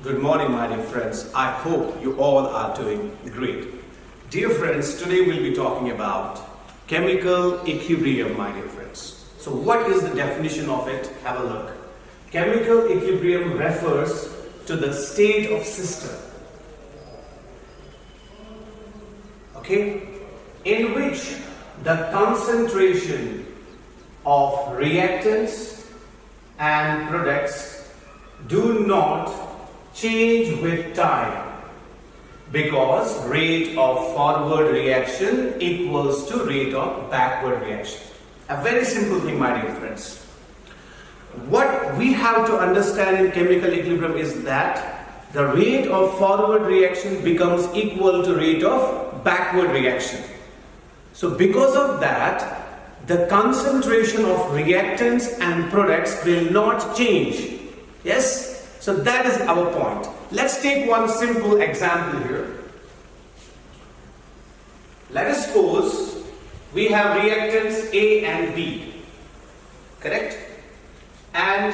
Good morning, my dear friends. I hope you all are doing great. Dear friends, today we'll be talking about chemical equilibrium, my dear friends. So what is the definition of it? Have a look. Chemical equilibrium refers to the state of system, okay, in which the concentration of reactants and products do not change with time, because rate of forward reaction equals to rate of backward reaction. A very simple thing, my dear friends. What we have to understand in chemical equilibrium is that the rate of forward reaction becomes equal to rate of backward reaction. So because of that, the concentration of reactants and products will not change. Yes? So that is our point. Let's take one simple example here. Let us suppose we have reactants A and B, correct? And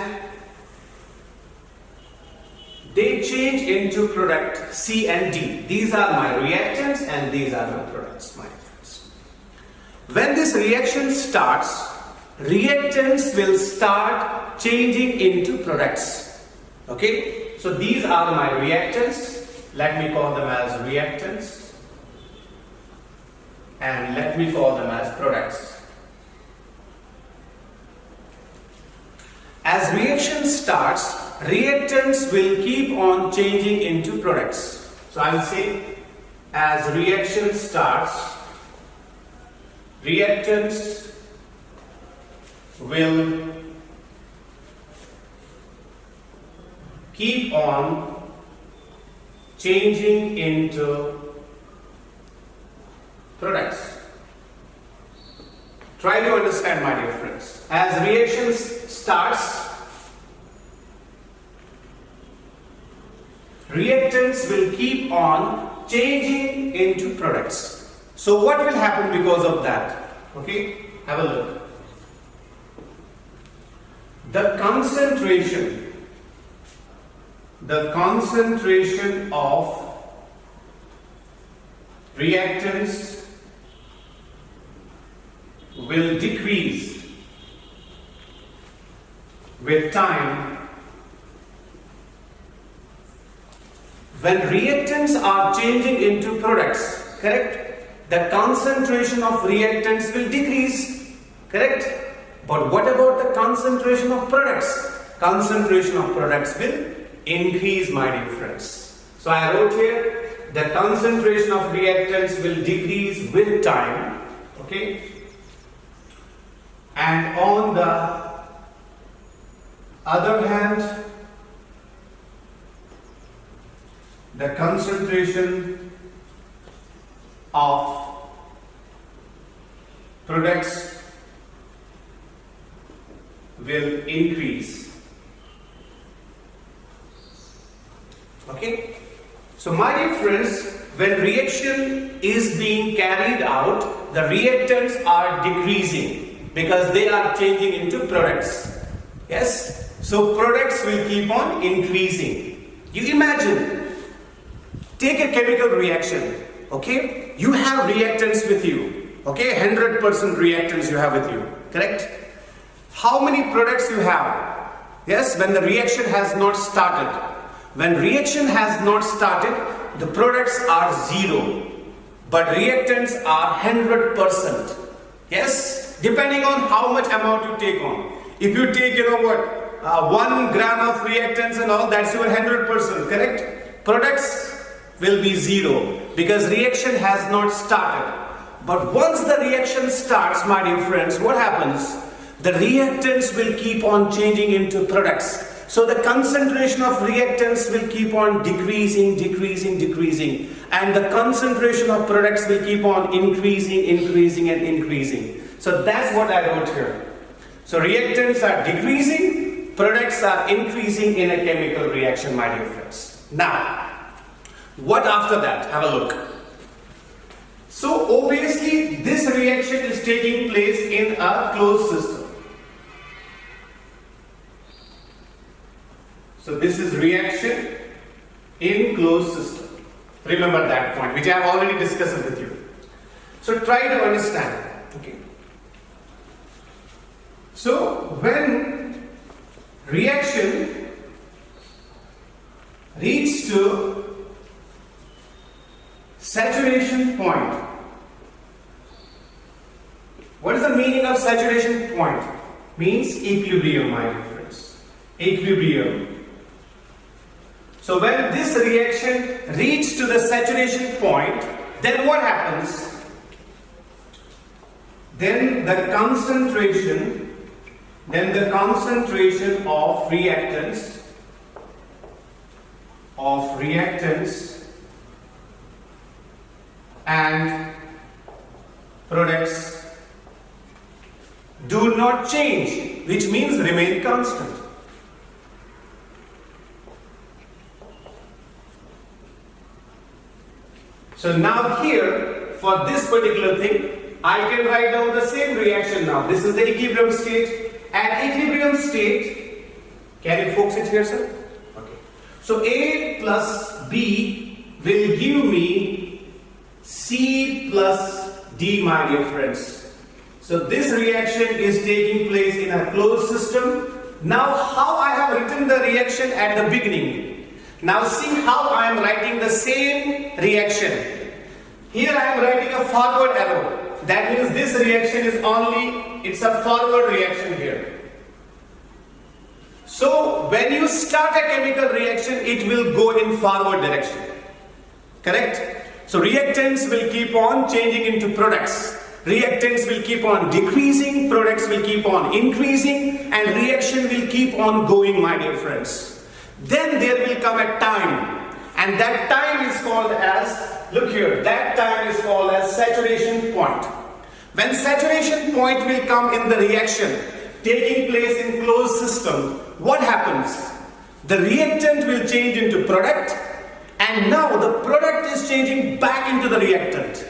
they change into product C and D. These are my reactants and these are my products, my friends. When this reaction starts, reactants will start changing into products. Okay, so these are my reactants. Let me call them as reactants and let me call them as products. As reaction starts, reactants will keep on changing into products. So I will say, as reaction starts, reactants will keep on changing into products. Try to understand, my dear friends. As reaction starts, reactants will keep on changing into products. So what will happen because of that? Okay, have a look. The concentration of reactants will decrease with time. When reactants are changing into products, correct? The concentration of reactants will decrease, correct? But what about the concentration of products? Concentration of products will increase, my dear friends. So I wrote here, the concentration of reactants will decrease with time, okay? And on the other hand, the concentration of products will increase. Okay? So my dear friends, when reaction is being carried out, the reactants are decreasing because they are changing into products. Yes? So products will keep on increasing. You imagine, take a chemical reaction, okay? You have reactants with you, okay? 100% reactants you have with you, correct? How many products you have? Yes, when the reaction has not started. When reaction has not started, the products are 0, but reactants are 100%. Yes, depending on how much amount you take on. If you take, 1 gram of reactants and all, that's your 100%, correct? Products will be 0 because reaction has not started. But once the reaction starts, my dear friends, what happens? The reactants will keep on changing into products. So the concentration of reactants will keep on decreasing, and the concentration of products will keep on increasing. So that's what I wrote here. So reactants are decreasing, products are increasing in a chemical reaction, my dear friends. Now, what after that? Have a look. So obviously this reaction is taking place in a closed system. So this is reaction in closed system. Remember that point, which I have already discussed with you. So try to understand. Okay. So when reaction reaches to saturation point, what is the meaning of saturation point? Means equilibrium, my dear friends. Equilibrium. So when this reaction reaches to the saturation point, then what happens? Then the concentration of reactants and products do not change, which means remain constant. So now here, for this particular thing, I can write down the same reaction now. This is the equilibrium state. At equilibrium state, can you focus it here, sir? Okay. So A plus B will give me C plus D, my dear friends. So this reaction is taking place in a closed system. Now how I have written the reaction at the beginning. Now see how I am writing the same reaction. Here I am writing a forward arrow. That means this reaction is it's a forward reaction here. So when you start a chemical reaction, it will go in forward direction. Correct? So reactants will keep on changing into products. Reactants will keep on decreasing, products will keep on increasing, and reaction will keep on going, my dear friends. Then there will come a time, and that time is called as, look here, that time is called as saturation point. When saturation point will come in the reaction taking place in closed system, what happens? The reactant will change into product, and now the product is changing back into the reactant.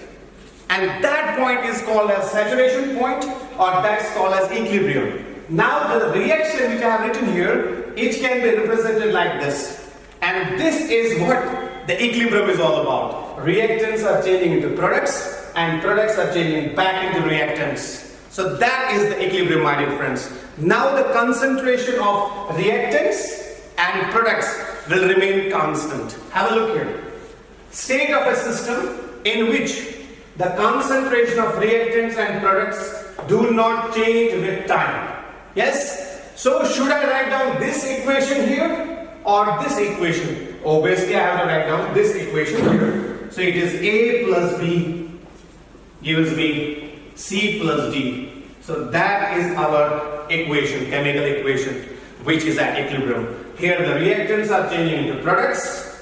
And that point is called as saturation point, or that's called as equilibrium. Now the reaction which I have written here, it can be represented like this. And this is what the equilibrium is all about. Reactants are changing into products, and products are changing back into reactants. So that is the equilibrium, my dear friends. Now the concentration of reactants and products will remain constant. Have a look here. State of a system in which the concentration of reactants and products do not change with time. Yes? So should I write down this equation here or this equation? Obviously I have to write down this equation here. So it is A plus B gives me C plus D. So that is our equation, chemical equation, which is at equilibrium. Here the reactants are changing into products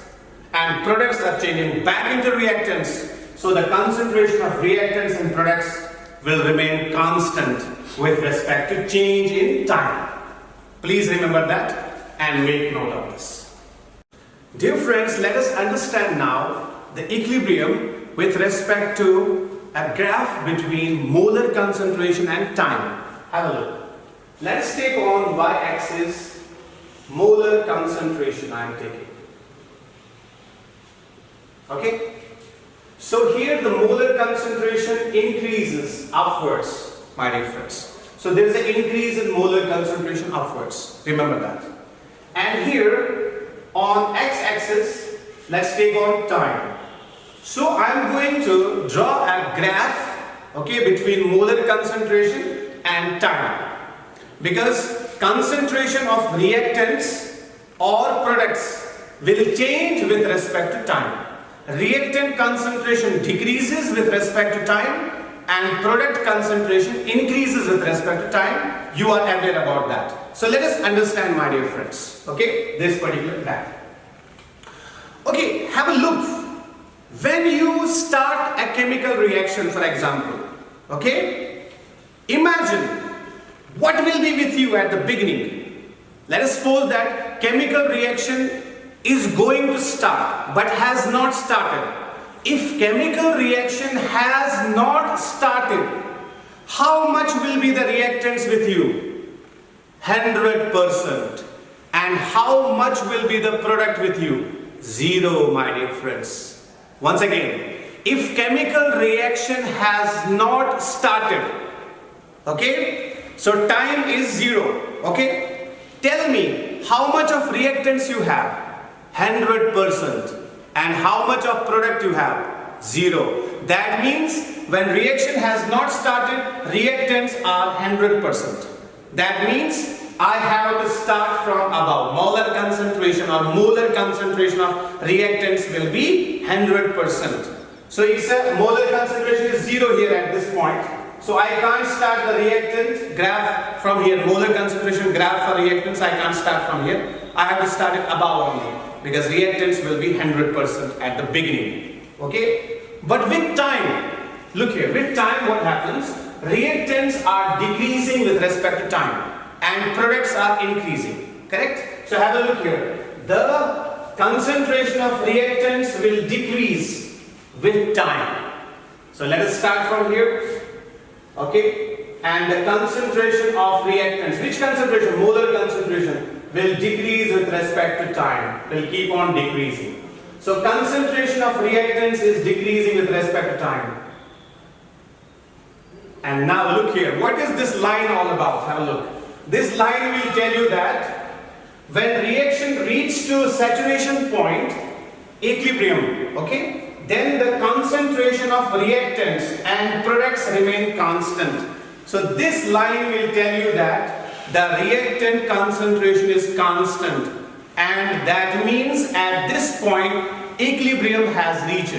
and products are changing back into reactants. So the concentration of reactants and products will remain constant with respect to change in time. Please remember that and make note of this. Dear friends, let us understand now the equilibrium with respect to a graph between molar concentration and time. Have a look. Let's take on y-axis molar concentration I am taking. Okay? So here the molar concentration increases upwards, my dear friends. So there is an increase in molar concentration upwards. Remember that. And here on x-axis, let's take on time. So I am going to draw a graph, okay, between molar concentration and time. Because concentration of reactants or products will change with respect to time. Reactant concentration decreases with respect to time and product concentration increases with respect to time. You are aware about that. So let us understand, my dear friends, okay, this particular graph. Okay, have a look. When you start a chemical reaction, for example, okay, imagine what will be with you at the beginning. Let us suppose that chemical reaction is going to start but has not started. If chemical reaction has not started, how much will be the reactants with you? 100%. And how much will be the product with you? 0, my dear friends. Once again, if chemical reaction has not started, okay, so time is 0, okay. Tell me how much of reactants you have? 100%. And how much of product you have? 0. That means when reaction has not started, reactants are 100%. That means I have to start from above. Molar concentration or molar concentration of reactants will be 100%. So it's a molar concentration is 0 here at this point. So I can't start the reactant graph from here. Molar concentration graph for reactants I can't start from here. I have to start it above only, because reactants will be 100% at the beginning. Okay? But with time, look here, with time what happens? Reactants are decreasing with respect to time and products are increasing. Correct? So have a look here. The concentration of reactants will decrease with time. So let us start from here. Okay? And the concentration of reactants, which concentration? Molar concentration will decrease with respect to time, will keep on decreasing. So concentration of reactants is decreasing with respect to time. And now look here, what is this line all about? Have a look. This line will tell you that when reaction reaches to saturation point, equilibrium, okay, then the concentration of reactants and products remain constant. So this line will tell you that the reactant concentration is constant, and that means at this point equilibrium has reached.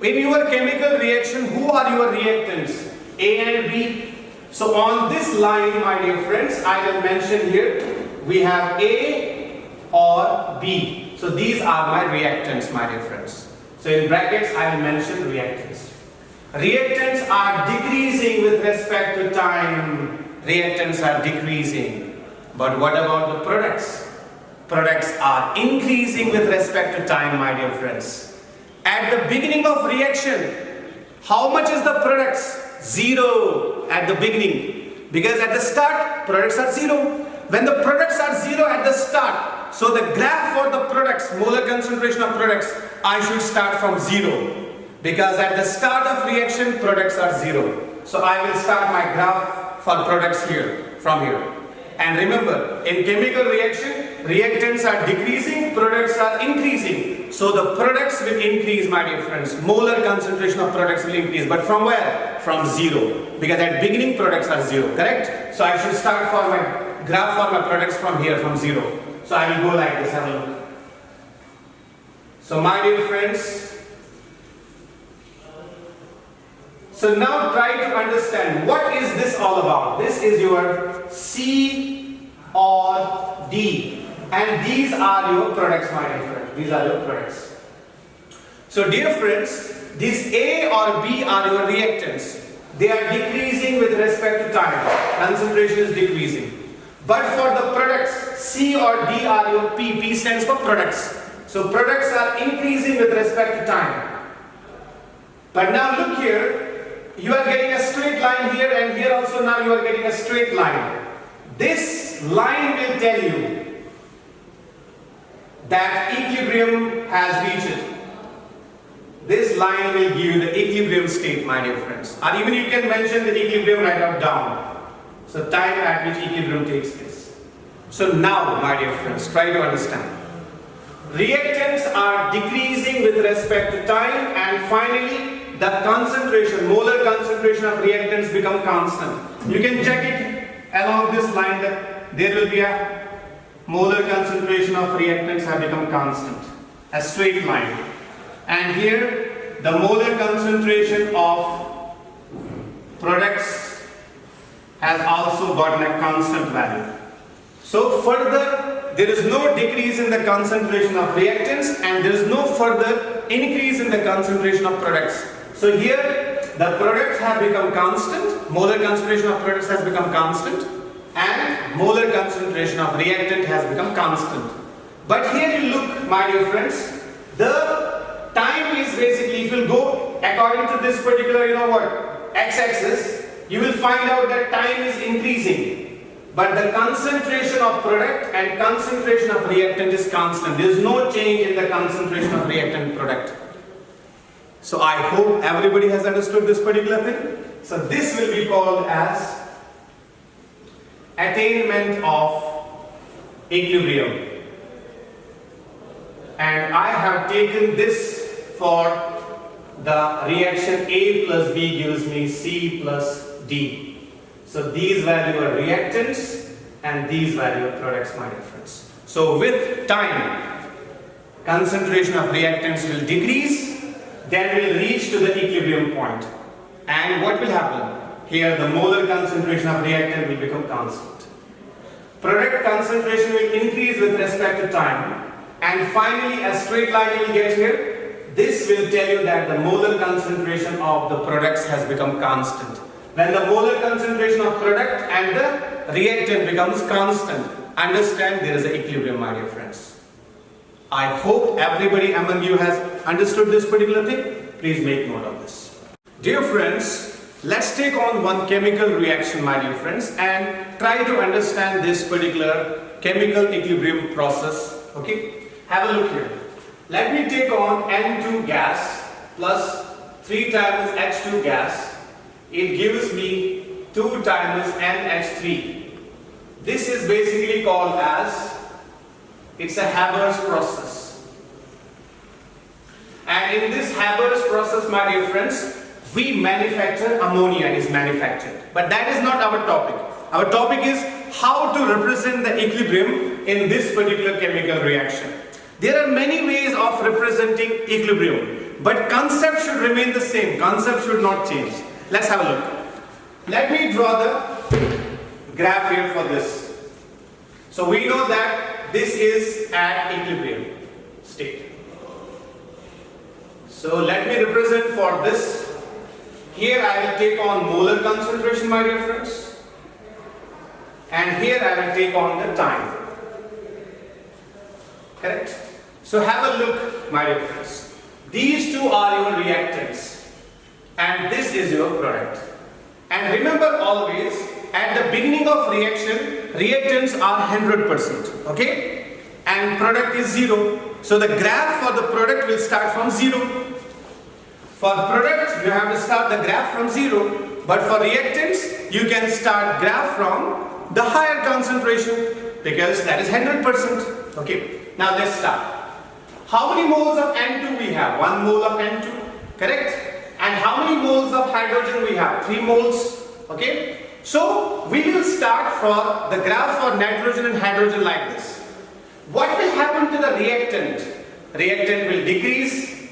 In your chemical reaction, who are your reactants? A and B. So on this line, my dear friends, I will mention here we have A or B. So these are my reactants, my dear friends. So in brackets I will mention reactants. Reactants are decreasing with respect to time. Reactants are decreasing. But what about the products? Products are increasing with respect to time, my dear friends. At the beginning of reaction, how much is the products? 0 at the beginning. Because at the start, products are 0. When the products are 0 at the start, so the graph for the products, molar concentration of products, I should start from 0. Because at the start of reaction, products are 0. So I will start my graph for products here, from here. And remember, in chemical reaction, reactants are decreasing, products are increasing. So the products will increase, my dear friends. Molar concentration of products will increase. But from where? From 0. Because at beginning, products are 0, correct? So I should start for my graph for my products from here, from 0. So I will go like this, have a look. So my dear friends, so now try to understand what is this all about. This is your C or D, and these are your products, my dear friends. These are your products. So dear friends, these A or B are your reactants. They are decreasing with respect to time. Concentration is decreasing. But for the products, C or D are your P. P stands for products. So products are increasing with respect to time. But now look here. You are getting a straight line here, and here also now you are getting a straight line. This line will tell you that equilibrium has reached. This line will give you the equilibrium state, my dear friends. Or even you can mention the equilibrium right up down. So time at which equilibrium takes place. So now, my dear friends, try to understand. Reactants are decreasing with respect to time, and finally the concentration, molar concentration of reactants become constant. You can check it along this line that there will be a molar concentration of reactants have become constant. A straight line. And here the molar concentration of products has also gotten a constant value. So further, there is no decrease in the concentration of reactants, and there is no further increase in the concentration of products. So here the products have become constant, molar concentration of products has become constant, and molar concentration of reactant has become constant. But here you look, my dear friends, the time is basically, if you go according to this particular, x-axis, you will find out that time is increasing. but the concentration of product and concentration of reactant is constant. There is no change in the concentration of reactant product. So I hope everybody has understood this particular thing. So this will be called as attainment of equilibrium. And I have taken this for the reaction A plus B gives me C plus D. So these value are reactants and these value are products, my dear friends. So with time, concentration of reactants will decrease, then will reach to the equilibrium point. And what will happen? Here the molar concentration of reactant will become constant. Product concentration will increase with respect to time. And finally a straight line you will get here. This will tell you that the molar concentration of the products has become constant. When the molar concentration of product and the reactant becomes constant, understand there is an equilibrium, my dear friends. I hope everybody among you has understood this particular thing. Please make note of this. Dear friends, let's take on one chemical reaction, my dear friends, and try to understand this particular chemical equilibrium process. Okay, have a look here. Let me take on N2 gas plus 3 times H2 gas. It gives me 2 times NH3. This is basically called as, it's a Haber's process. And in this Haber's process, my dear friends, we manufacture ammonia is manufactured. But that is not our topic. Our topic is how to represent the equilibrium in this particular chemical reaction. There are many ways of representing equilibrium, but concept should remain the same. Concept should not change. Let's have a look. Let me draw the graph here for this. So we know that this is at equilibrium state. So let me represent for this. Here I will take on molar concentration, my dear friends. And here I will take on the time. Correct? So have a look, my dear friends. These two are your reactants. And this is your product. And remember always, at the beginning of reaction, reactants are 100%, okay? And product is 0. So the graph for the product will start from 0. For product, you have to start the graph from 0. But for reactants, you can start graph from the higher concentration because that is 100%. Okay, now let's start. How many moles of N2 we have? 1 mole of N2, correct? And how many moles of hydrogen we have? 3 moles. Okay. So we will start for the graph for nitrogen and hydrogen like this. What will happen to the reactant? Reactant will decrease.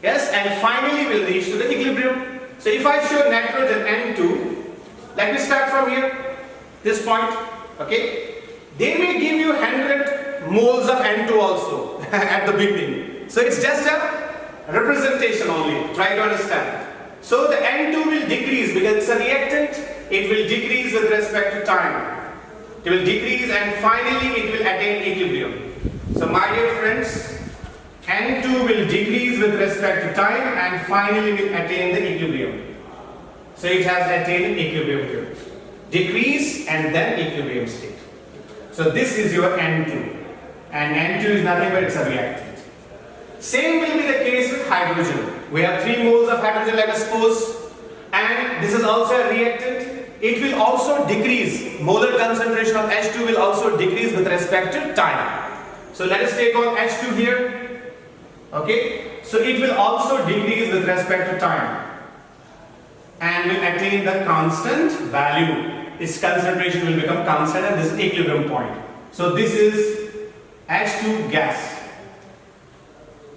Yes. And finally will reach to the equilibrium. So if I show nitrogen N2, let me start from here. This point. Okay. They may give you 100 moles of N2 also at the beginning. So it's just a representation only. Try to understand. So the N2 will decrease because it's a reactant. It will decrease with respect to time. It will decrease and finally it will attain equilibrium. So my dear friends, N2 will decrease with respect to time and finally will attain the equilibrium. So it has attained equilibrium here. Decrease and then equilibrium state. So this is your N2. And N2 is nothing but it's a reactant. Same will be the case with hydrogen. We have 3 moles of hydrogen, let us suppose, and this is also a reactant. It will also decrease. Molar concentration of H2 will also decrease with respect to time. So let us take on H2 here. Okay, so it will also decrease with respect to time and will attain the constant value. Its concentration will become constant and this is equilibrium point. So this is H2 gas.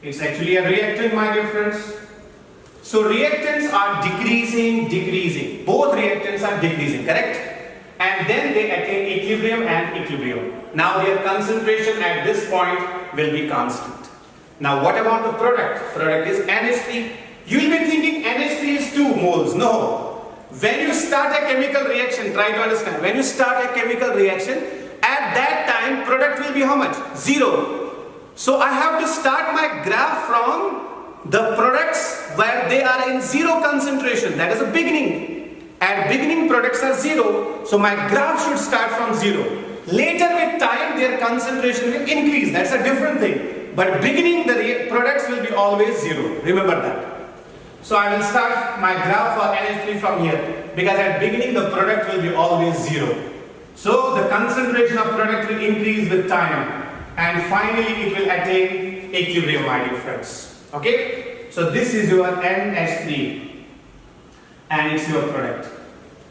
It's actually a reactant, my dear friends. So reactants are decreasing. Both reactants are decreasing, correct? And then they attain equilibrium and equilibrium. Now their concentration at this point will be constant. Now what about the product? Product is NH3. You will be thinking NH3 is 2 moles. No. When you start a chemical reaction, try to understand. When you start a chemical reaction, at that time product will be how much? 0. So I have to start my graph from the products where they are in 0 concentration. That is the beginning. At beginning products are 0, so my graph should start from 0. Later with time their concentration will increase, that's a different thing. But beginning the products will be always 0, remember that. So I will start my graph for NH3 from here, because at beginning the product will be always 0. So the concentration of product will increase with time, and finally it will attain equilibrium, my dear friends. Okay? So this is your NH3 and it's your product.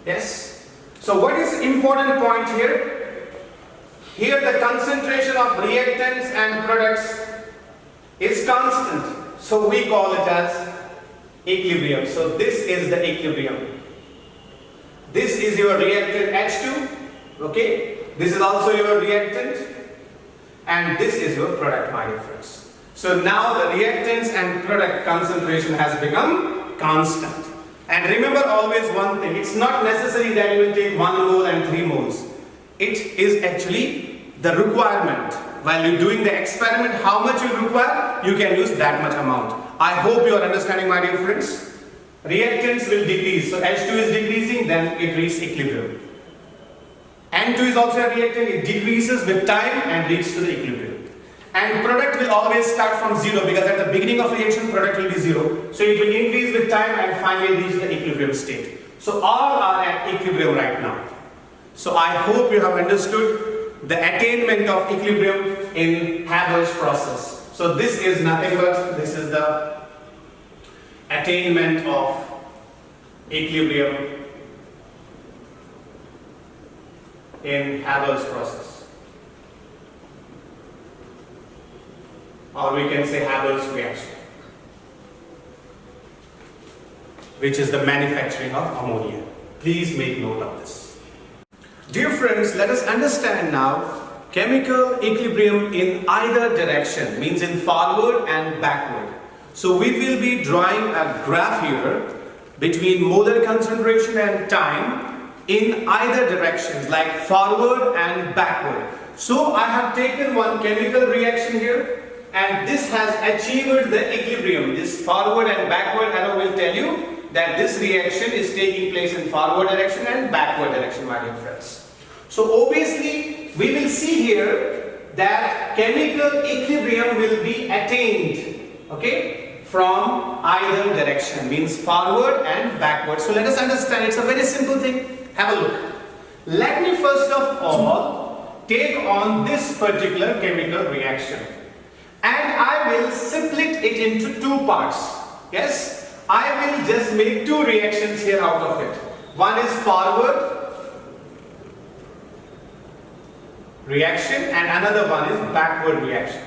Yes? So what is important point here? Here the concentration of reactants and products is constant. So we call it as equilibrium. So this is the equilibrium. This is your reactant H2. Okay? This is also your reactant. And this is your product, my dear friends. So now the reactants and product concentration has become constant. And remember always one thing, it's not necessary that you will take 1 mole and 3 moles. It is actually the requirement. While you're doing the experiment, how much you require, you can use that much amount. I hope you are understanding, my dear friends. Reactants will decrease. So H2 is decreasing, then it reaches equilibrium. N2 is also a reactant, it decreases with time and reaches to the equilibrium. And product will always start from 0, because at the beginning of reaction product will be 0. So it will increase with time and finally reach the equilibrium state. So all are at equilibrium right now. So I hope you have understood the attainment of equilibrium in Haber's process. So this is nothing but, this is the attainment of equilibrium in Haber's process, or we can say Haber's reaction, which is the manufacturing of ammonia. Please make note of this. Dear friends, let us understand now chemical equilibrium in either direction, means in forward and backward. So we will be drawing a graph here between molar concentration and time in either directions, like forward and backward. So I have taken one chemical reaction here, and this has achieved the equilibrium. This forward and backward arrow will tell you that this reaction is taking place in forward direction and backward direction, my dear friends. So obviously we will see here that chemical equilibrium will be attained, okay, from either direction, means forward and backward. So let us understand, it's a very simple thing. Have a look. Let me first of all take on this particular chemical reaction, and I will split it into 2 parts. Yes, I will just make 2 reactions here out of it. One is forward reaction and another one is backward reaction.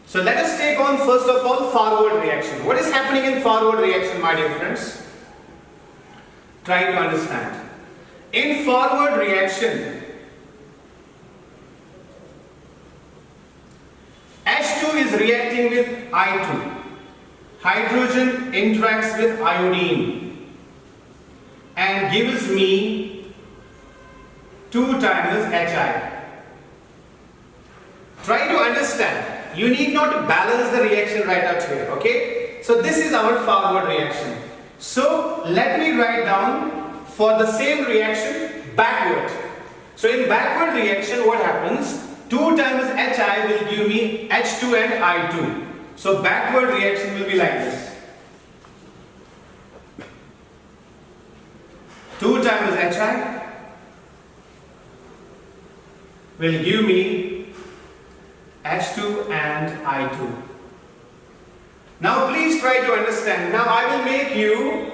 So let us take on first of all forward reaction. What is happening in forward reaction, my dear friends? Try to understand. In forward reaction, H2 is reacting with I2. Hydrogen interacts with iodine and gives me 2 times Hi. Try to understand. You need not to balance the reaction right out here, okay? So this is our forward reaction. So let me write down for the same reaction backward. So in backward reaction what happens? 2 times Hi will give me H2 and I2. So backward reaction will be like this. 2 times Hi will give me H2 and I2. Now please try to understand. Now I will make you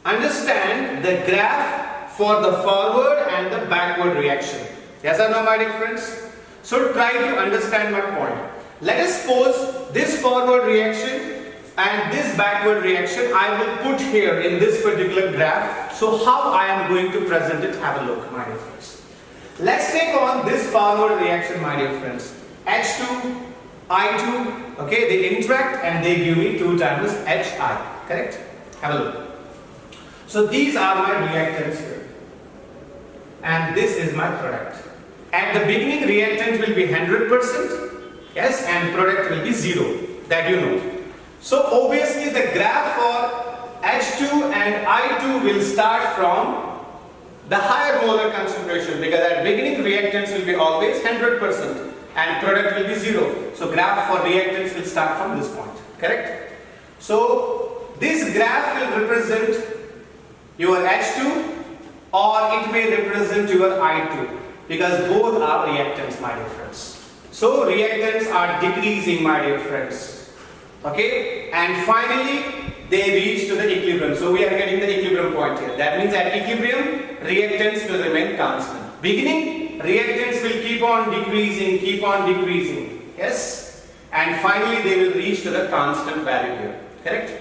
understand the graph for the forward and the backward reaction. Yes or no, my dear friends? So try to understand my point. Let us suppose this forward reaction and this backward reaction I will put here in this particular graph. So how I am going to present it, have a look, my dear friends. Let's take on this forward reaction, my dear friends. H2, I2, okay, they interact and they give me 2 times Hi, correct? Have a look. So these are my reactants here, and this is my product. At the beginning reactant will be 100%, yes, and product will be 0, that you know. So obviously the graph for H2 and I2 will start from the higher molar concentration, because at beginning reactants will be always 100% and product will be 0. So graph for reactants will start from this point, correct? So this graph will represent your H2 or it may represent your I2, because both are reactants, my dear friends. So reactants are decreasing, my dear friends. Okay, and finally they reach to the equilibrium. So we are getting the equilibrium point here. That means at equilibrium, reactants will remain constant. Beginning, reactants will keep on decreasing. Yes, and finally they will reach to the constant value here. Correct?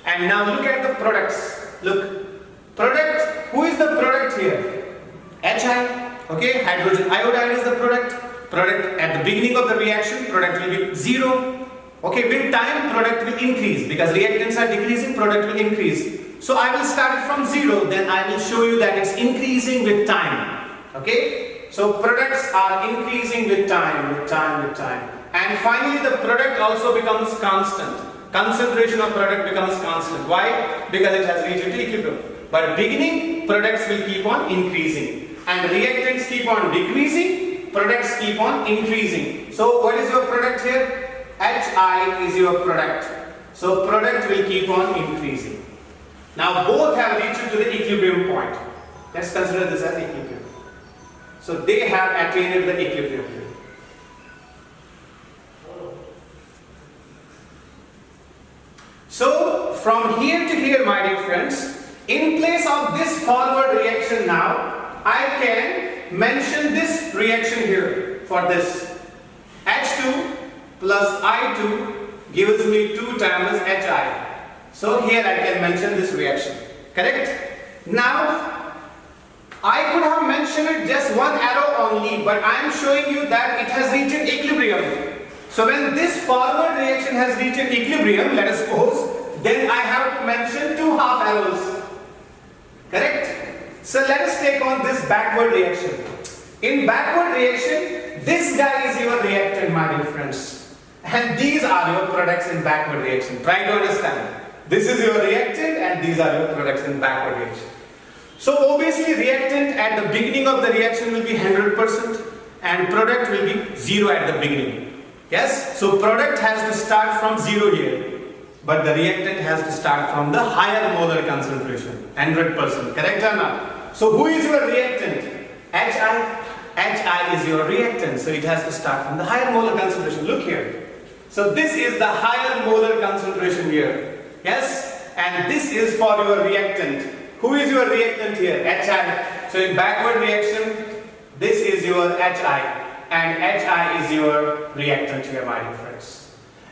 And now look at the products. Look, product. Who is the product here? Hi. Okay, hydrogen iodide is the product. Product at the beginning of the reaction, product will be 0. Okay, with time product will increase, because reactants are decreasing, product will increase. So I will start it from 0, then I will show you that it's increasing with time. Okay, so products are increasing with time. And finally the product also becomes constant. Concentration of product becomes constant. Why? Because it has reached equilibrium. But beginning, products will keep on increasing. And reactants keep on decreasing, products keep on increasing. So what is your product here? Hi is your product. So product will keep on increasing. Now both have reached to the equilibrium point. Let's consider this as equilibrium. So they have attained the equilibrium here. So from here to here, my dear friends, in place of this forward reaction now, I can mention this reaction here for this. H2 plus I2 gives me 2 times Hi. So here I can mention this reaction. Correct? Now, I could have mentioned it just one arrow only, but I am showing you that it has reached equilibrium. So when this forward reaction has reached equilibrium, let us suppose, then I have to mention 2 half arrows. Correct? So let us take on this backward reaction. In backward reaction, this guy is your reactant, my dear friends. And these are your products in backward reaction. Try to understand. This is your reactant and these are your products in backward reaction. So obviously reactant at the beginning of the reaction will be 100% and product will be 0 at the beginning. Yes? So product has to start from 0 here. But the reactant has to start from the higher molar concentration, 100%. Correct or not? So who is your reactant? Hi. Hi is your reactant. So it has to start from the higher molar concentration. Look here. So this is the higher molar concentration here. Yes? And this is for your reactant. Who is your reactant here? Hi. So in backward reaction, this is your Hi. And Hi is your reactant here, my dear friends.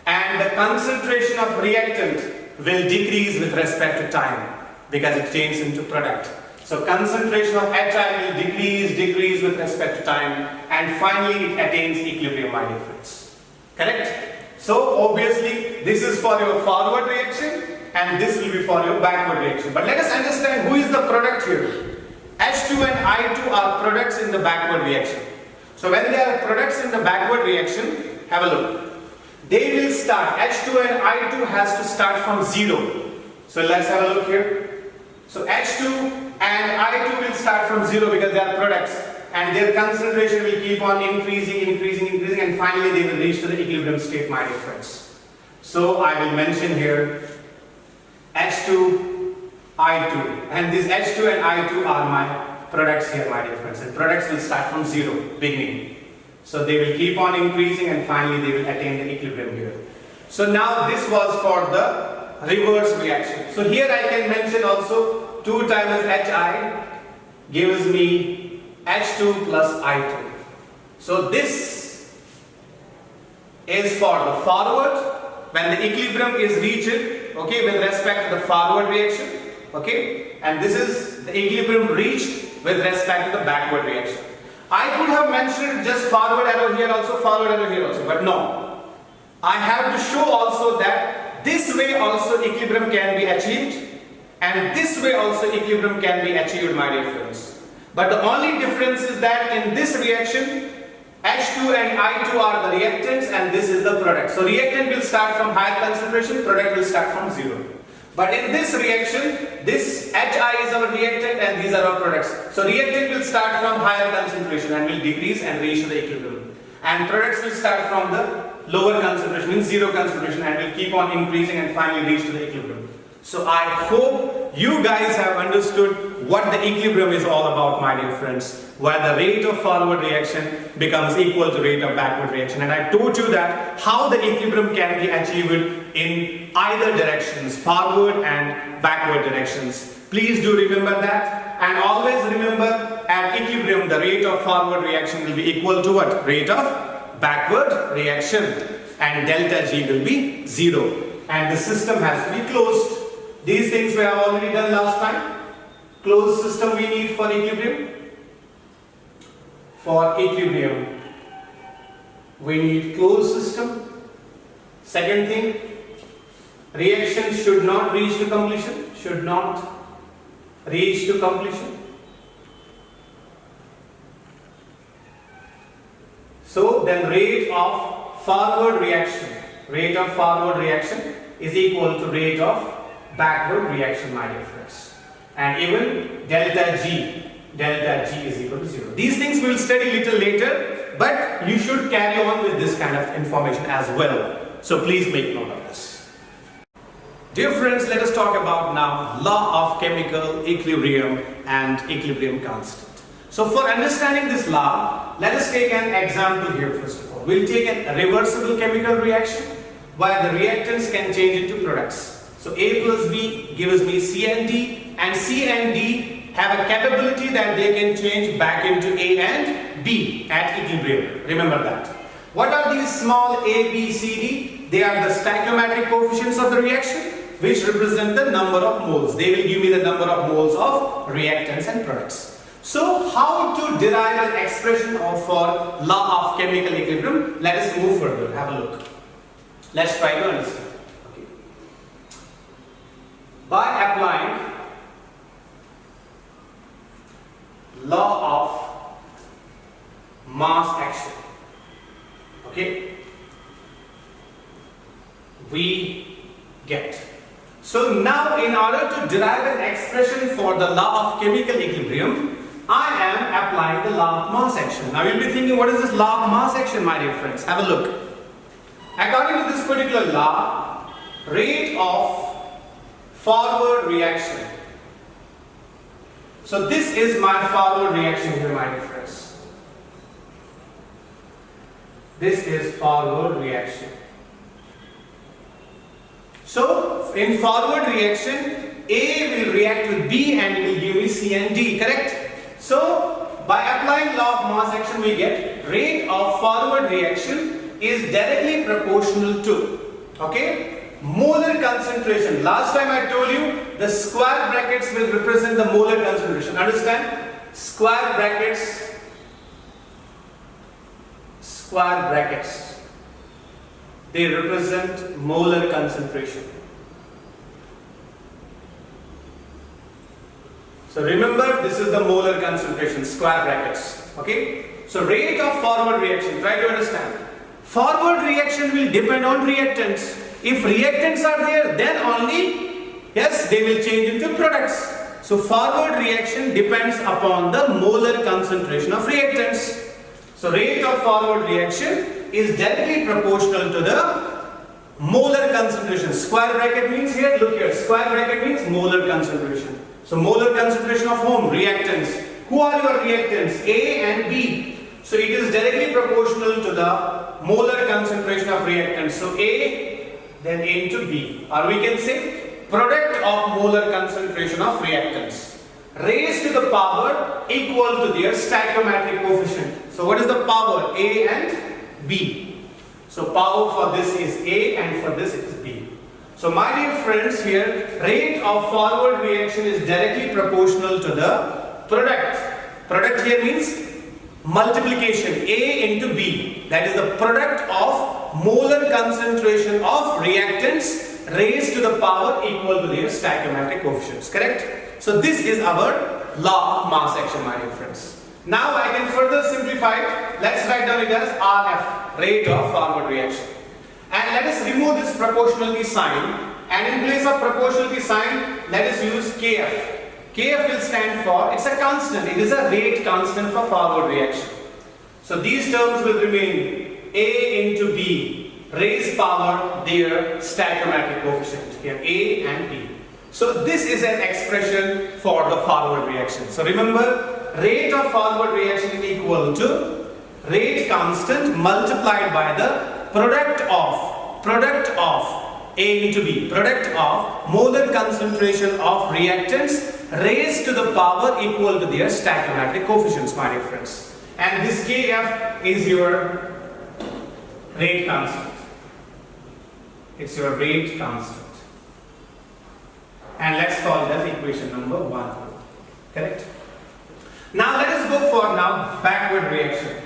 And the concentration of reactant will decrease with respect to time because it changes into product. So concentration of Hi will decrease with respect to time, and finally it attains equilibrium, my dear friends. Correct? So obviously this is for your forward reaction and this will be for your backward reaction. But let us understand who is the product here. H2 and I2 are products in the backward reaction. So when they are products in the backward reaction, have a look. They will start, H2 and I2 has to start from 0. So let's have a look here. So H2 and I2 will start from 0 because they are products, and their concentration will keep on increasing and finally they will reach to the equilibrium state, my dear friends. So I will mention here H2, I2, and these H2 and I2 are my products here, my dear friends, and products will start from 0, beginning. So they will keep on increasing and finally they will attain the equilibrium here. So now this was for the reverse reaction. So here I can mention also 2 times Hi gives me H2 plus I2. So this is for the forward, when the equilibrium is reached, okay, with respect to the forward reaction, okay, and this is the equilibrium reached with respect to the backward reaction. I could have mentioned just forward arrow here also, forward arrow here also, but no. I have to show also that this way also equilibrium can be achieved and this way also equilibrium can be achieved, my dear friends. But the only difference is that in this reaction, H2 and I2 are the reactants and this is the product. So reactant will start from higher concentration, product will start from 0. But in this reaction, this HI is our reactant and these are our products. So reactant will start from higher concentration and will decrease and reach to the equilibrium. And products will start from the lower concentration, means zero concentration, and will keep on increasing and finally reach to the equilibrium. So I hope you guys have understood what the equilibrium is all about, my dear friends, where the rate of forward reaction becomes equal to rate of backward reaction. And I told you that how the equilibrium can be achieved in either directions, forward and backward directions. Please do remember that, and always remember at equilibrium the rate of forward reaction will be equal to what? Rate of backward reaction, and delta G will be 0, and the system has to be closed. These things we have already done last time. Closed system we need for equilibrium. For equilibrium, we need closed system. Second thing, reaction should not reach to completion. Should not reach to completion. So then rate of forward reaction is equal to rate of backward reaction, my dear friends. And even delta G is equal to 0. These things we will study little later, but you should carry on with this kind of information as well. So please make note of this. Dear friends, let us talk about now law of chemical equilibrium and equilibrium constant. So for understanding this law, let us take an example here first of all. We'll take a reversible chemical reaction where the reactants can change into products. So A plus B gives me C and D, and C and D have a capability that they can change back into A and B at equilibrium. Remember that. What are these small A, B, C, D? They are the stoichiometric coefficients of the reaction, which represent the number of moles. They will give me the number of moles of reactants and products. So how to derive an expression for law of chemical equilibrium? Let us move further. Have a look. Let's try to understand. Okay. By applying law of mass action, okay, we get. So now in order to derive an expression for the law of chemical equilibrium, I am applying the law of mass action. Now you'll be thinking, what is this law of mass action, my dear friends? Have a look. According to this particular law, rate of forward reaction. So this is my forward reaction here, my dear friends. This is forward reaction. So in forward reaction, A will react with B and it will give me C and D, correct? So by applying law of mass action, we get rate of forward reaction is directly proportional to, okay, molar concentration. Last time I told you the square brackets will represent the molar concentration. Understand? Square brackets. They represent molar concentration. So remember, this is the molar concentration, square brackets. Okay? So rate of forward reaction, try to understand. Forward reaction will depend on reactants. If reactants are there, then only, yes, they will change into products. So forward reaction depends upon the molar concentration of reactants. So rate of forward reaction is directly proportional to the molar concentration. Square bracket means here, look here, square bracket means molar concentration. So molar concentration of whom? Reactants. Who are your reactants? A and B. So it is directly proportional to the molar concentration of reactants. So A, then A into B. Or we can say product of molar concentration of reactants raised to the power equal to their stoichiometric coefficient. So what is the power? A and B. So power for this is A and for this is B. So my dear friends, here rate of forward reaction is directly proportional to the product. Product here means multiplication, A into B. That is the product of molar concentration of reactants raised to the power equal to their stoichiometric coefficients. Correct? So this is our law of mass action, my dear friends. Now I can further simplify it. Let's write down it as RF, rate of forward reaction. And let us remove this proportionality sign And in place of proportionality sign, let us use Kf. Kf will stand for, it's a constant, it is a rate constant for forward reaction. So these terms will remain A into B, raised power their stoichiometric coefficient. Here A and B. So this is an expression for the forward reaction. So remember, rate of forward reaction is equal to rate constant multiplied by the product of A into B, product of molar concentration of reactants raised to the power equal to their stoichiometric coefficients, my dear friends. And this Kf is your rate constant. It's your rate constant. And let's call that equation number 1. Correct? Now let us go for now backward reaction.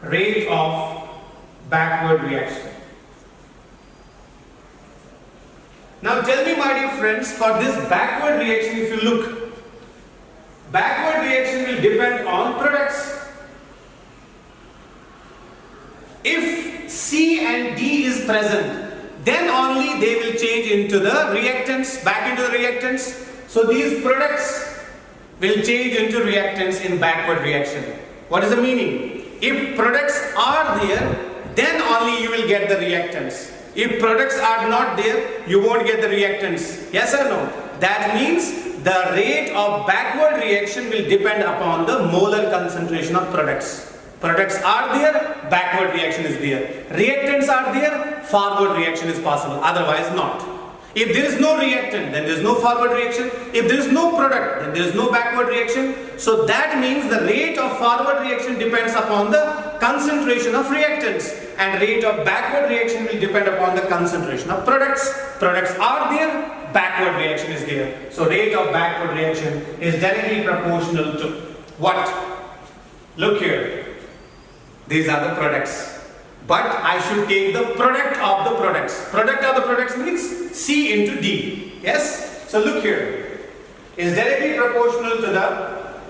Rate of backward reaction. Now tell me, my dear friends, for this backward reaction, if you look, backward reaction will depend on products. If C and D is present, then only they will change into the reactants, back into the reactants. So these products will change into reactants in backward reaction. What is the meaning? If products are there, then only you will get the reactants. If products are not there, you won't get the reactants. Yes or no? That means the rate of backward reaction will depend upon the molar concentration of products. Products are there, backward reaction is there. Reactants are there, forward reaction is possible, otherwise not. If there is no reactant, then there is no forward reaction. If there is no product, then there is no backward reaction. So that means the rate of forward reaction depends upon the concentration of reactants, and rate of backward reaction will depend upon the concentration of products. Products are there, backward reaction is there. So rate of backward reaction is directly proportional to what? Look here. These are the products. But I should take the product of the products. Product of the products means C into D. Yes? So look here. Is directly proportional to the,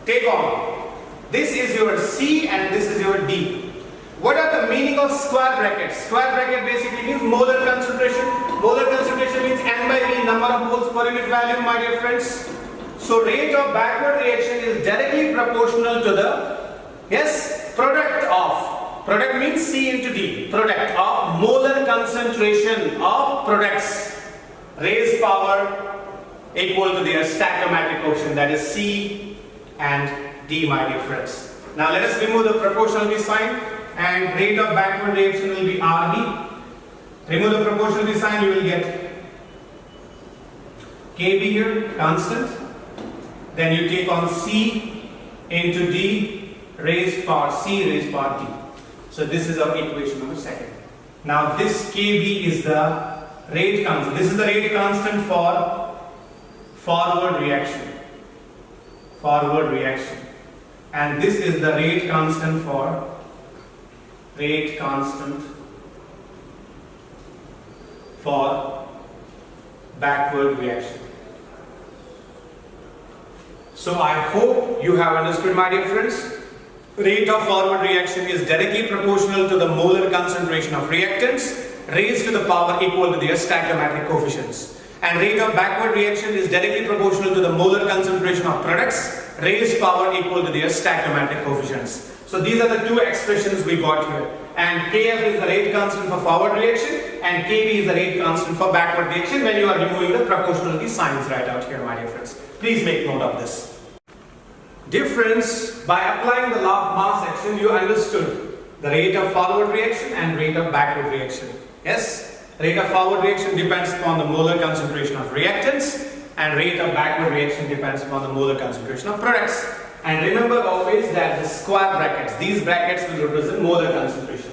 take on. This is your C and this is your D. What are the meaning of square brackets? Square bracket basically means molar concentration. Molar concentration means N by V, number of moles per unit volume, my dear friends. So rate of backward reaction is directly proportional to the, yes, product of. Product means C into D. Product of molar concentration of products raised power equal to their stoichiometric coefficient, that is C and D, my dear friends. Now let us remove the proportionality sign, and rate of backward reaction will be RB. Remove the proportionality sign, you will get KB here, constant. Then you take on C into D raised power C raised power D. So this is our equation number 2. Now this KB is the rate constant. This is the rate constant for forward reaction. Forward reaction. And this is the rate constant for backward reaction. So I hope you have understood, my dear friends. Rate of forward reaction is directly proportional to the molar concentration of reactants raised to the power equal to their stoichiometric coefficients. And rate of backward reaction is directly proportional to the molar concentration of products raised power equal to their stoichiometric coefficients. So these are the two expressions we got here. And Kf is the rate constant for forward reaction and Kb is the rate constant for backward reaction when you are removing the proportionality signs right out here, my dear friends. Please make note of this. Difference, by applying the law of mass action, you understood the rate of forward reaction and rate of backward reaction. Yes? Rate of forward reaction depends upon the molar concentration of reactants and rate of backward reaction depends upon the molar concentration of products. And remember always that the square brackets, these brackets will represent molar concentration.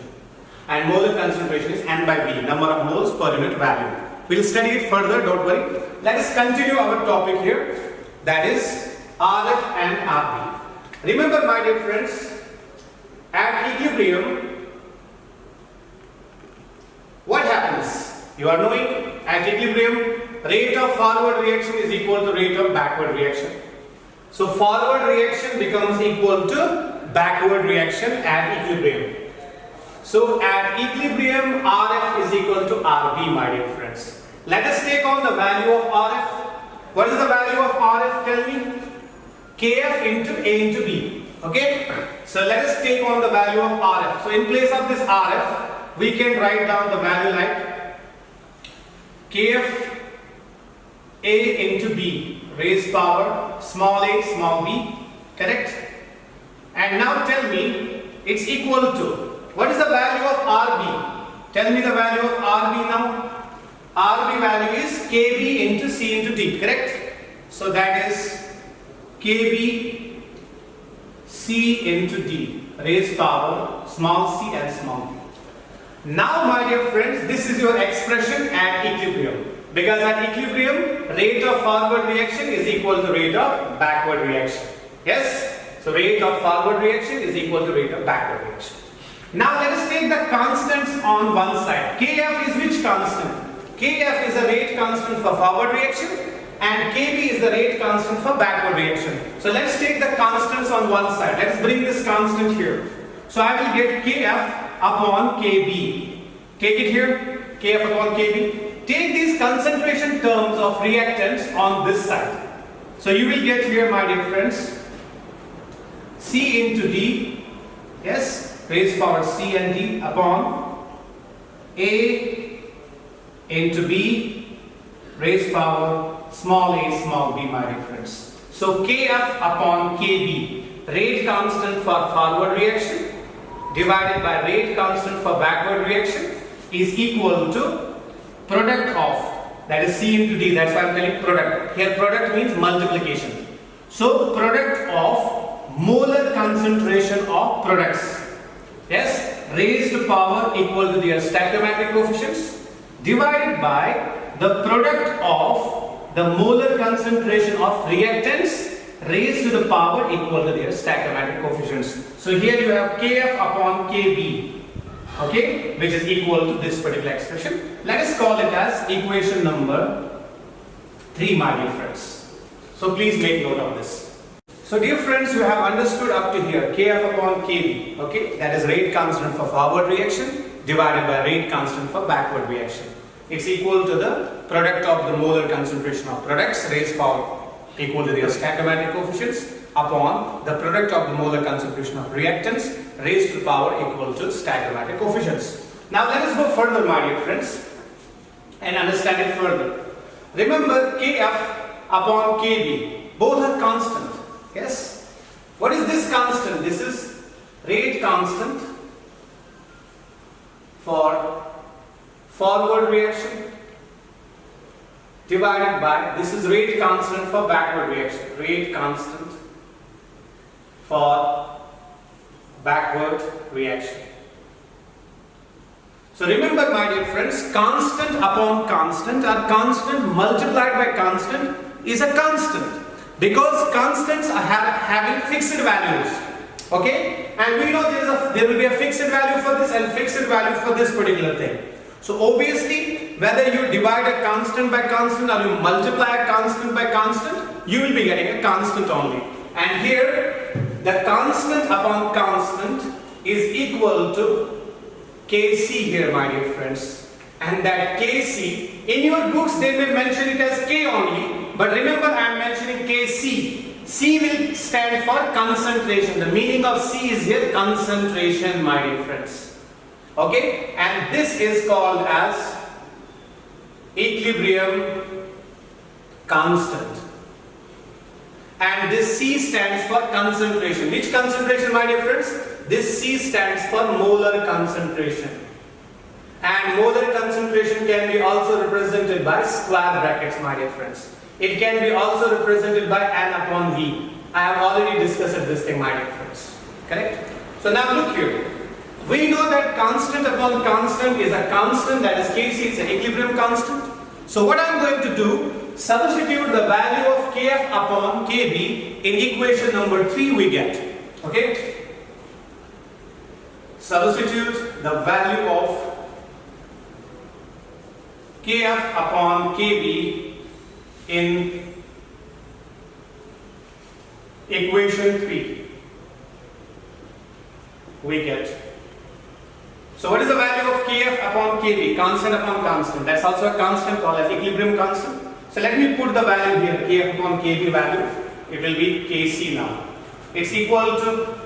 And molar concentration is N by V, number of moles per unit value. We'll study it further, don't worry. Let us continue our topic here, that is RF and RB. Remember, my dear friends, at equilibrium, what happens? You are knowing at equilibrium, rate of forward reaction is equal to rate of backward reaction. So forward reaction becomes equal to backward reaction at equilibrium. So at equilibrium, RF is equal to RB, my dear friends. Let us take on the value of RF. What is the value of RF? Tell me. KF into A into B. Okay? So let us take on the value of RF. So in place of this RF, we can write down the value like KF A into B raised power small a small b. Correct? And now tell me it's equal to, what is the value of RB? Tell me the value of RB now. RB value is KB into C into D. Correct? So that is KB C into D raised power small c and small b. Now my dear friends, this is your expression at equilibrium. Because at equilibrium, rate of forward reaction is equal to rate of backward reaction. Yes? So rate of forward reaction is equal to rate of backward reaction. Now let us take the constants on one side. Kf is which constant? Kf is the rate constant for forward reaction and Kb is the rate constant for backward reaction. So let's take the constants on one side. Let's bring this constant here. So I will get Kf upon Kb. Take it here. Kf upon Kb. Take these concentration terms of reactants on this side. So you will get here, my dear friends, C into D, yes, raised power C and D upon A into B raised power small a small b, my dear friends. So Kf upon Kb, rate constant for forward reaction divided by rate constant for backward reaction is equal to product of, that is C into D, that's why I am telling product. Here product means multiplication. So product of molar concentration of products, yes, raised power equal to their stoichiometric coefficients divided by the product of the molar concentration of reactants raised to the power equal to their stoichiometric coefficients. So here you have Kf upon Kb, okay, which is equal to this particular expression. Let us call it as equation number 3, my dear friends. So please make note of this. So dear friends, you have understood up to here Kf upon Kb, okay, that is rate constant for forward reaction divided by rate constant for backward reaction. It's equal to the product of the molar concentration of products raised power equal to their stoichiometric coefficients upon the product of the molar concentration of reactants raised to the power equal to stoichiometric coefficients. Now let us go further, my dear friends, and understand it further. Remember Kf upon Kb, both are constant. Yes? What is this constant? This is rate constant for forward reaction divided by, this is rate constant for backward reaction, rate constant for backward reaction. So remember, my dear friends, constant upon constant or constant multiplied by constant is a constant because constants are having fixed values, okay, and we know there will be a fixed value for this and fixed value for this particular thing. So obviously, whether you divide a constant by constant or you multiply a constant by constant, you will be getting a constant only. And here, the constant upon constant is equal to Kc here, my dear friends. And that Kc, in your books they may mention it as K only, but remember I am mentioning Kc. C will stand for concentration. The meaning of C is here concentration, my dear friends. Okay, and this is called as equilibrium constant. And this C stands for concentration. Which concentration, my dear friends? This C stands for molar concentration. And molar concentration can be also represented by square brackets, my dear friends. It can be also represented by N upon V. I have already discussed this thing, my dear friends. Correct? So now look here. We know that constant upon constant is a constant, that is Kc, it's an equilibrium constant. So what I am going to do, substitute the value of Kf upon Kb in equation number 3 we get. Okay? Substitute the value of Kf upon Kb in equation 3 we get. So what is the value of Kf upon Kb? Constant upon constant. That's also a constant called as equilibrium constant. So let me put the value here, Kf upon Kb value. It will be Kc now. It's equal to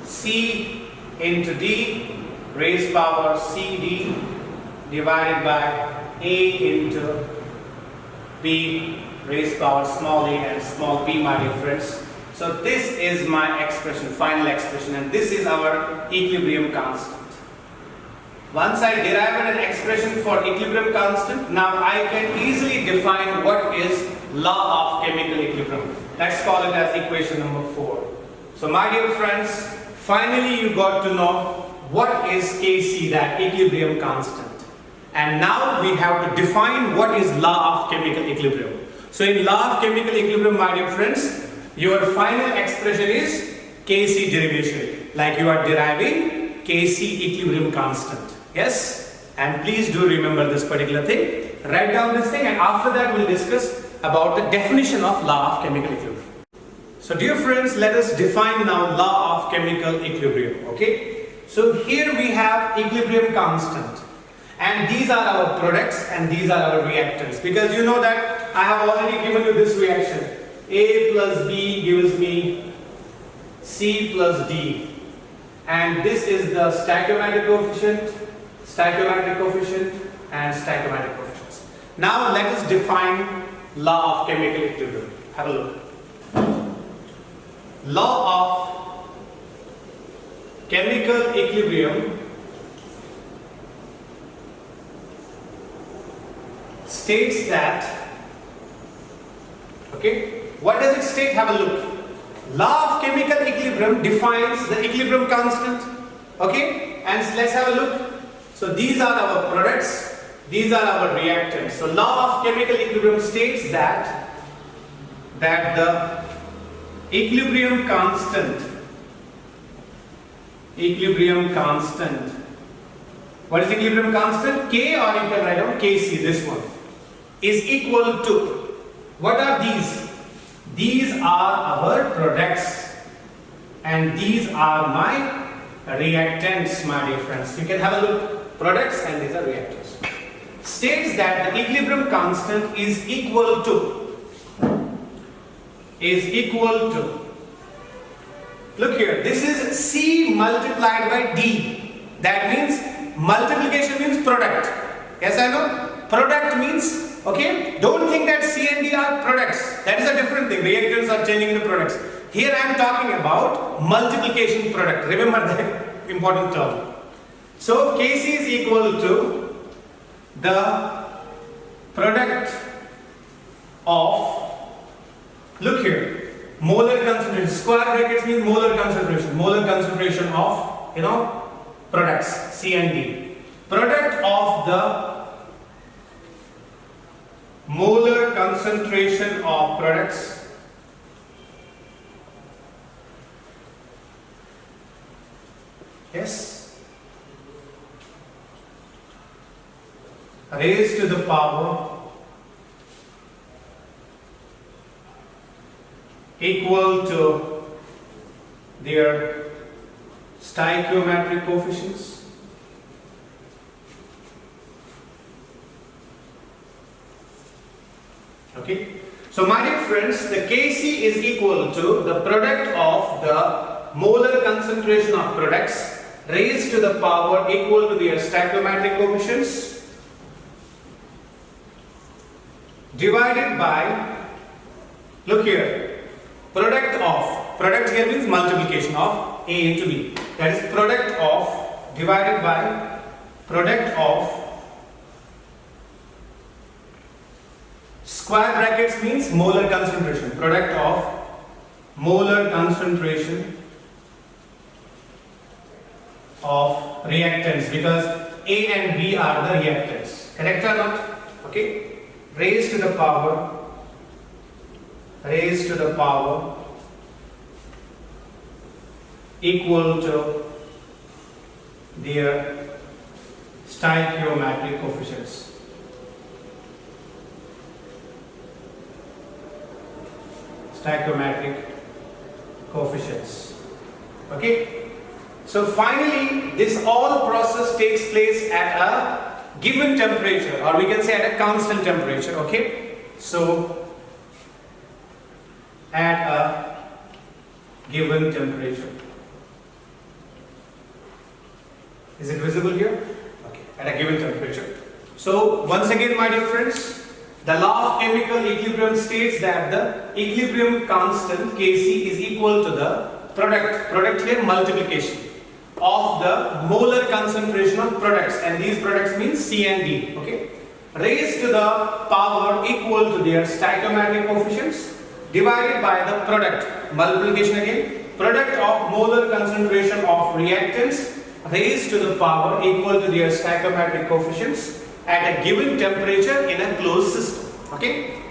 C into D raised power Cd divided by A into B raised power small a and small b, my dear friends. So this is my expression, final expression, and this is our equilibrium constant. Once I derived an expression for equilibrium constant, now I can easily define what is law of chemical equilibrium. Let's call it as equation number 4. So my dear friends, finally you got to know what is Kc, that equilibrium constant. And now we have to define what is law of chemical equilibrium. So in law of chemical equilibrium, my dear friends, your final expression is Kc derivation. Like you are deriving Kc equilibrium constant. Yes? And please do remember this particular thing. Write down this thing, and after that we'll discuss about the definition of law of chemical equilibrium. So dear friends, let us define now law of chemical equilibrium. Okay? So here we have equilibrium constant. And these are our products and these are our reactants. Because you know that I have already given you this reaction. A plus B gives me C plus D. And this is the stoichiometric coefficient, and stoichiometric coefficients. Now let us define law of chemical equilibrium. Have a look. Law of chemical equilibrium states that, okay, what does it state? Have a look. Law of chemical equilibrium defines the equilibrium constant, okay, and let's have a look. So these are our products, these are our reactants. So law of chemical equilibrium states that the equilibrium constant, what is equilibrium constant? K, or you can write down Kc, this one, is equal to, what are these? These are our products and these are my reactants, my dear friends. You can have a look. Products and these are reactants. States that the equilibrium constant is equal to, look here, this is C multiplied by D. That means multiplication means product. Yes, I know. Product means, okay, don't think that C and D are products. That is a different thing. Reactants are changing the products. Here I am talking about multiplication product. Remember that important term. So Kc is equal to the product of, look here, molar concentration. Square brackets means molar concentration of, products C and D. Product of the molar concentration of products raised to the power equal to their stoichiometric coefficients. Okay. So my dear friends, the Kc is equal to the product of the molar concentration of products raised to the power equal to their stoichiometric coefficients divided by, look here, product here means multiplication of A into B. That is product of divided by product of, square brackets means molar concentration, product of molar concentration of reactants, because A and B are the reactants. Correct or not? Okay. Raised to the power equal to their stoichiometric coefficients. Okay. So finally, this all process takes place at a given temperature, or we can say at a constant temperature, okay? So at a given temperature. Is it visible here? Okay, at a given temperature. So once again, my dear friends, the law of chemical equilibrium states that the equilibrium constant Kc is equal to the product here multiplication of the molar concentration of products, and these products means C and D, okay, raised to the power equal to their stoichiometric coefficients divided by the product multiplication again, product of molar concentration of reactants raised to the power equal to their stoichiometric coefficients at a given temperature in a closed system. Okay.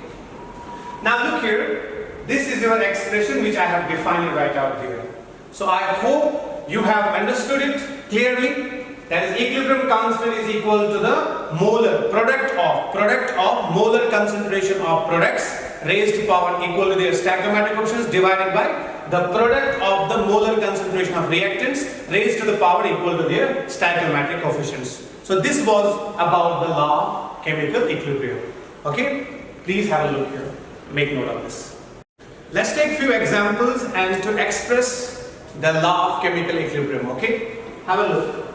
Now look here, this is your expression which I have defined right out here. So I hope you have understood it clearly. That is, equilibrium constant is equal to the molar product of molar concentration of products raised to power equal to their stoichiometric coefficients divided by the product of the molar concentration of reactants raised to the power equal to their stoichiometric coefficients. So this was about the law of chemical equilibrium. Okay, please have a look here. Make note of this. Let's take few examples and to express the law of chemical equilibrium. Okay, have a look.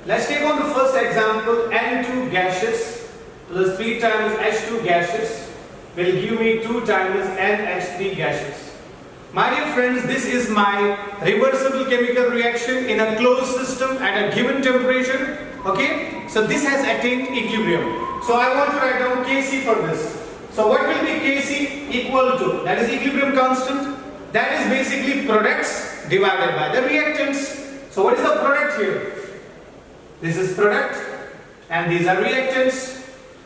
Let's take on the first example, N2 gaseous plus 3 times H2 gaseous will give me 2 times NH3 gaseous. My dear friends, this is my reversible chemical reaction in a closed system at a given temperature. Okay, so this has attained equilibrium. So I want to write down Kc for this. So what will be Kc equal to? That is equilibrium constant. That is basically products divided by the reactants. So what is the product here? This is product and these are reactants.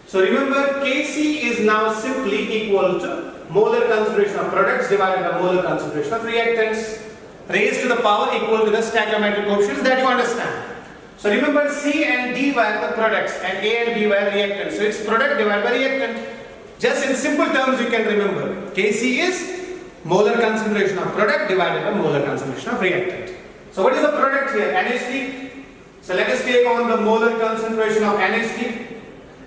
So remember, Kc is now simply equal to molar concentration of products divided by molar concentration of reactants raised to the power equal to the stoichiometric coefficients that you understand. So remember, C and D were the products and A and B were reactants. So it's product divided by reactant. Just in simple terms you can remember, Kc is molar concentration of product divided by molar concentration of reactant. So what is the product here? NH3. So let us take on the molar concentration of NH3.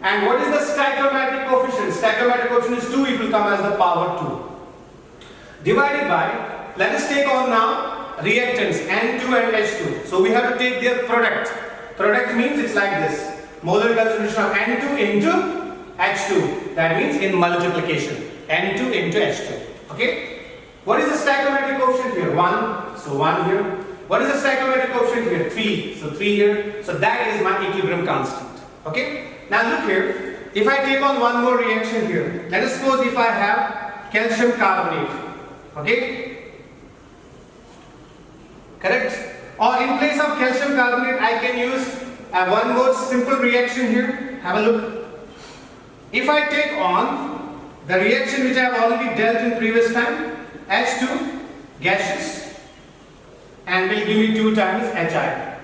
And what is the stoichiometric coefficient? Stoichiometric coefficient is 2, it will come as the power 2. Divided by, let us take on now reactants N2 and H2. So we have to take their product. Product means it's like this. Molar concentration of N2 into H2. That means in multiplication. N2 into H2. Okay? What is the stoichiometric coefficient here? 1. So 1 here. What is the stoichiometric coefficient here? 3. So 3 here. So that is my equilibrium constant. Okay? Now look here, if I take on one more reaction here, let us suppose if I have calcium carbonate, okay, correct? Or in place of calcium carbonate, I can use one more simple reaction here. Have a look. If I take on the reaction which I have already dealt in previous time, H2 gaseous, and will give me 2 times Hi.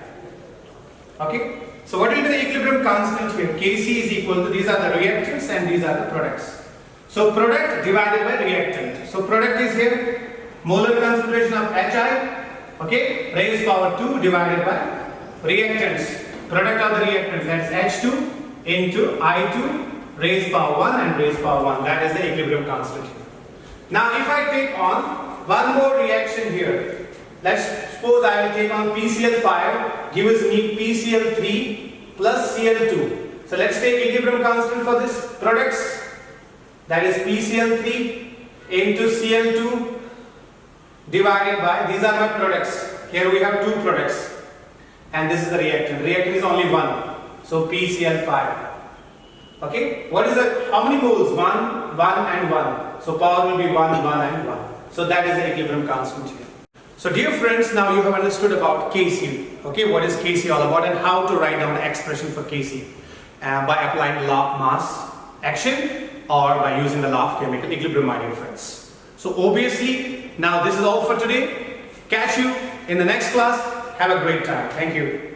Okay. So what will be the equilibrium constant here? Kc is equal to, these are the reactants and these are the products. So product divided by reactant. So product is here, molar concentration of Hi, okay, raised power 2 divided by reactants. Product of the reactants, that is H2 into I2 raised power 1 and raised power 1. That is the equilibrium constant here. Now if I take on one more reaction here, let's suppose I will take on PCl5, gives me PCl3 plus Cl2. So let's take equilibrium constant for this products, that is PCl3 into Cl2 divided by, these are my products. Here we have 2 products and this is the reactant. Reactant is only 1. So PCl5. Okay, what is the, how many moles? 1, 1 and 1. So power will be 1, 1 and 1. So that is the equilibrium constant here. So dear friends, now you have understood about Kc. Okay, what is Kc all about and how to write down the expression for Kc by applying the law of mass action or by using the law of chemical equilibrium, my dear friends. So obviously, now this is all for today. Catch you in the next class. Have a great time. Thank you.